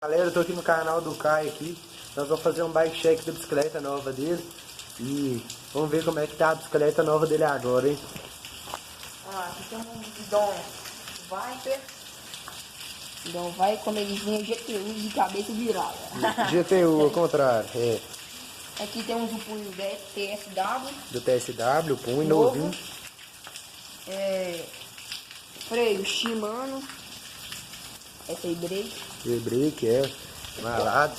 Galera, eu tô aqui no canal do Caio aqui. Nós vamos fazer um bike check da bicicleta nova dele. E vamos ver como é que tá a bicicleta nova dele agora, hein? Aqui tem um guidão Viper. Guidão vai como ele vinha GTU de cabeça virada. GTU, ao contrário. É. Aqui temos o punho TSW. Do TSW, punho Novo. novinho. Freio Shimano. Essa aí, brake. E-brake, malado.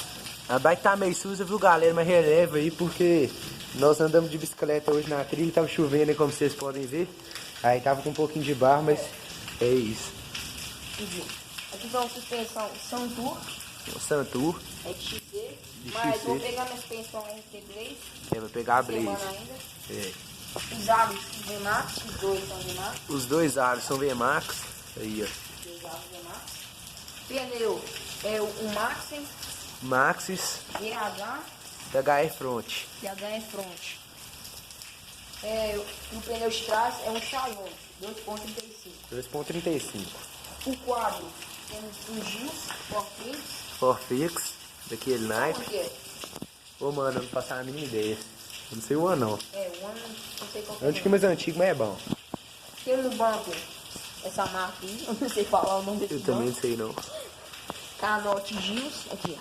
A bike tá meio suja, viu, galera? Mas releva aí, porque nós andamos de bicicleta hoje na trilha. Tava chovendo aí, como vocês podem ver. Aí tava com um pouquinho de barro, mas é isso. Aqui tem uma suspensão Santur. Santur. É de XC. De Mas XC. vou pegar minha suspensão RT3. Vai pegar a Semana Blaze. ainda. É. Os aros VMAX. Os dois são VMAX. Os dois aros são VMAX. Aí, ó. Os aros VMAX. Pneu é o Maxxis. Maxxis. GH. HE Front. GH Front. O pneu de trás é um Xiaomi 2.35. 2.35. O quadro temos um Gils Forfix. Forfix. Daquele naipe. Por quê? Ô, mano, eu não faço a mínima ideia. Eu não sei o ano, não. O ano não sei qual É um tiquinho mais antigo, mas é bom. Tem no banco essa marca aí, eu não sei falar o nome desse Eu banco. também não sei, não. Canote Gils, aqui ó.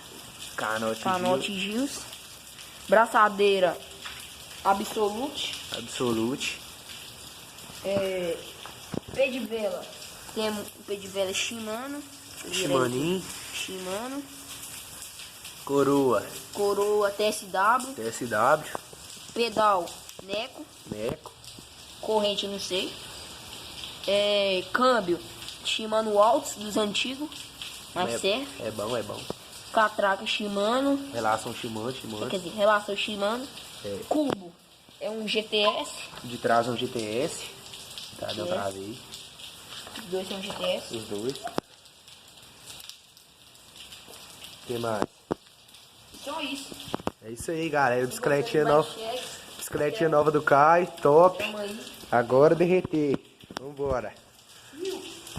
Canote Gils. Braçadeira Absolute. Absolute. Pé de vela. Temos o pé de vela Shimano. Shimanin. Shimano. Coroa. Coroa TSW. TSW. Pedal Neco. Neco. Corrente não sei. Câmbio Shimano Altos dos antigos. Mais certo. É bom, é bom. Catraca Shimano. Relação Shimano. Quer dizer, relação Shimano. Cubo é um GTS. De trás um GTS. Tá, deu pra ver aí. Os dois são GTS. Os dois. O que mais? Só isso. É isso aí, galera. Bicicletinha nova. Check. Bicicletinha nova do Caio. Top. Tamo aí. Agora derreter. Vambora.